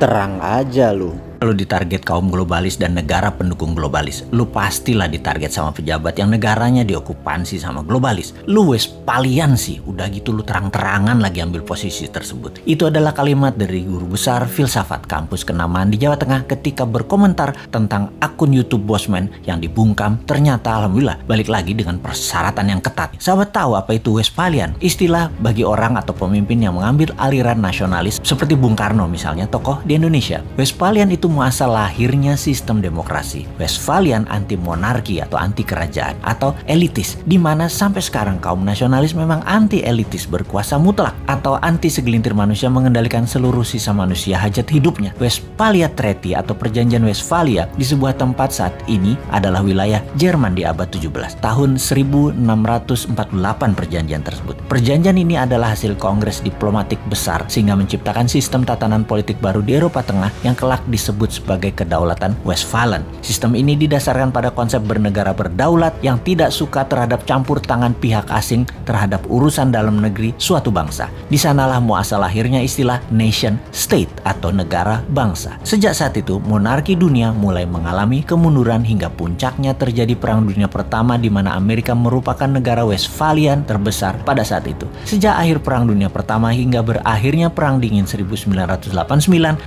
Terang aja lu. Kalau ditarget kaum globalis dan negara pendukung globalis, lu pastilah ditarget sama pejabat yang negaranya diokupansi sama globalis. Lu Westphalian sih, udah gitu lu terang-terangan lagi ambil posisi tersebut. Itu adalah kalimat dari guru besar filsafat kampus kenamaan di Jawa Tengah ketika berkomentar tentang akun YouTube Bosman yang dibungkam. Ternyata alhamdulillah balik lagi dengan persyaratan yang ketat. Sahabat tahu apa itu Westphalian? Istilah bagi orang atau pemimpin yang mengambil aliran nasionalis seperti Bung Karno misalnya, tokoh di Indonesia. Westphalian itu muasal lahirnya sistem demokrasi. Westphalian anti monarki atau anti kerajaan atau elitis, di mana sampai sekarang kaum nasionalis memang anti elitis berkuasa mutlak atau anti segelintir manusia mengendalikan seluruh sisa manusia hajat hidupnya. Westphalia Treaty atau Perjanjian Westphalia di sebuah tempat saat ini adalah wilayah Jerman di abad 17. Tahun 1648 perjanjian tersebut. Perjanjian ini adalah hasil kongres diplomatik besar sehingga menciptakan sistem tatanan politik baru di Eropa Tengah yang kelak disebut sebagai kedaulatan Westphalen. Sistem ini didasarkan pada konsep bernegara berdaulat yang tidak suka terhadap campur tangan pihak asing terhadap urusan dalam negeri suatu bangsa. Di sanalah muasal lahirnya istilah nation state atau negara bangsa. Sejak saat itu, monarki dunia mulai mengalami kemunduran hingga puncaknya terjadi Perang Dunia Pertama di mana Amerika merupakan negara Westphalian terbesar pada saat itu. Sejak akhir Perang Dunia Pertama hingga berakhirnya Perang Dingin 1989,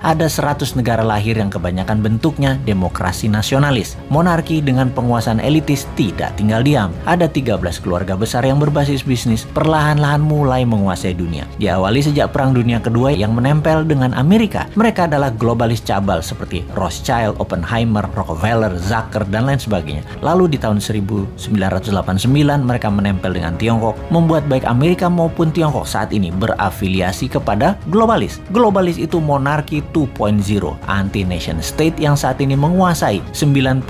ada 100 negara lahir yang kebanyakan bentuknya demokrasi nasionalis. Monarki dengan penguasaan elitis tidak tinggal diam. Ada 13 keluarga besar yang berbasis bisnis perlahan-lahan mulai menguasai dunia. Diawali sejak Perang Dunia Kedua yang menempel dengan Amerika. Mereka adalah globalis cabal seperti Rothschild, Oppenheimer, Rockefeller, Zucker, dan lain sebagainya. Lalu di tahun 1989 mereka menempel dengan Tiongkok, membuat baik Amerika maupun Tiongkok saat ini berafiliasi kepada globalis. Globalis itu monarki 2.0, anti nation state yang saat ini menguasai 99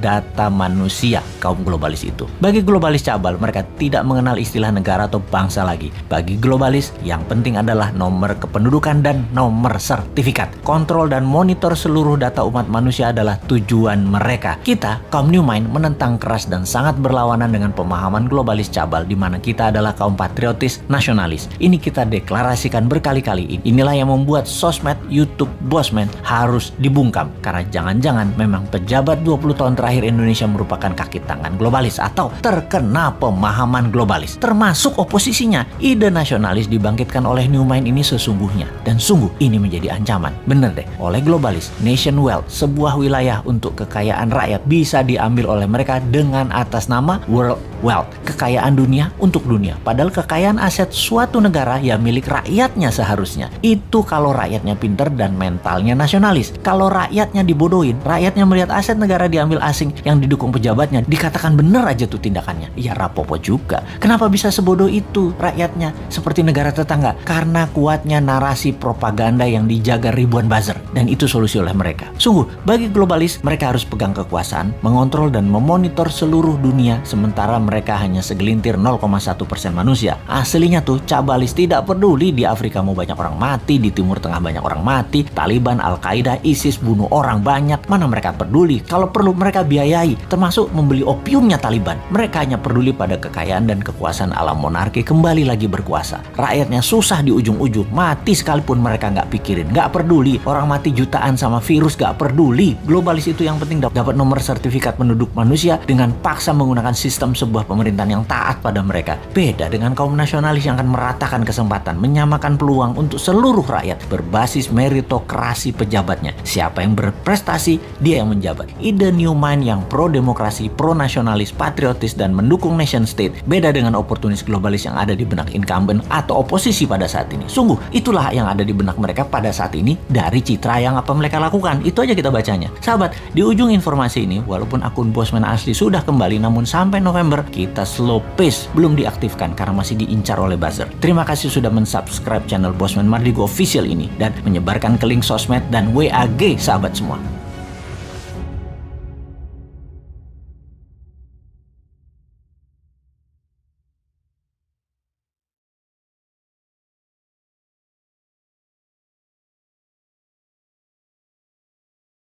data manusia kaum globalis itu. Bagi globalis cabal, mereka tidak mengenal istilah negara atau bangsa lagi. Bagi globalis, yang penting adalah nomor kependudukan dan nomor sertifikat. Kontrol dan monitor seluruh data umat manusia adalah tujuan mereka. Kita, kaum New Mind, menentang keras dan sangat berlawanan dengan pemahaman globalis cabal di mana kita adalah kaum patriotis nasionalis. Ini kita deklarasikan berkali-kali. Inilah yang membuat sosmed YouTube Bosman harus dibungkam karena jangan-jangan memang pejabat 20 tahun terakhir Indonesia merupakan kaki tangan globalis atau terkena pemahaman globalis. Termasuk oposisinya. Ide nasionalis dibangkitkan oleh New Mind ini sesungguhnya dan sungguh ini menjadi ancaman. Bener deh, oleh globalis, nation wealth, sebuah wilayah untuk kekayaan rakyat bisa diambil oleh mereka dengan atas nama world wealth, kekayaan dunia untuk dunia. Padahal kekayaan aset suatu negara ya milik rakyatnya seharusnya. Itu kalau rakyatnya pinter dan mentalnya nasionalis. Kalau rakyatnya dibodohin, rakyatnya melihat aset negara diambil asing yang didukung pejabatnya, dikatakan bener aja tuh tindakannya. Ya rapopo juga. Kenapa bisa sebodoh itu rakyatnya seperti negara tetangga? Karena kuatnya narasi propaganda yang dijaga ribuan buzzer. Dan itu solusi oleh mereka. Sungguh, bagi globalis, mereka harus pegang kekuasaan, mengontrol dan memonitor seluruh dunia, sementara mereka hanya segelintir 0,1% manusia. Aslinya tuh cabalis tidak peduli di Afrika mau banyak orang mati, di Timur Tengah banyak orang mati, Taliban, Al-Qaeda, ISIS bunuh orang banyak, mana mereka peduli. Kalau perlu mereka biayai, termasuk membeli opiumnya Taliban. Mereka hanya peduli pada kekayaan dan kekuasaan alam monarki kembali lagi berkuasa. Rakyatnya susah di ujung-ujung, mati sekalipun mereka nggak pikirin, nggak peduli. Orang mati jutaan sama virus nggak peduli. Globalis itu yang penting dapat nomor sertifikat penduduk manusia dengan paksa menggunakan sistem sebuah pemerintahan yang taat pada mereka. Beda dengan kaum nasionalis yang akan meratakan kesempatan, menyamakan peluang untuk seluruh rakyat berbasis meritokrasi pejabatnya. Siapa yang berprestasi, dia yang menjabat. Ide New Mind yang pro-demokrasi, pro-nasionalis, patriotis, dan mendukung nation state beda dengan oportunis globalis yang ada di benak incumbent atau oposisi pada saat ini. Sungguh, itulah yang ada di benak mereka pada saat ini dari citra yang apa mereka lakukan. Itu aja kita bacanya. Sahabat, di ujung informasi ini, walaupun akun Bosman asli sudah kembali, namun sampai November kita slow pace belum diaktifkan karena masih diincar oleh buzzer. Terima kasih sudah mensubscribe channel Bosman Mardigu Official ini dan menyebarkan ke link sosmed dan WAG sahabat semua.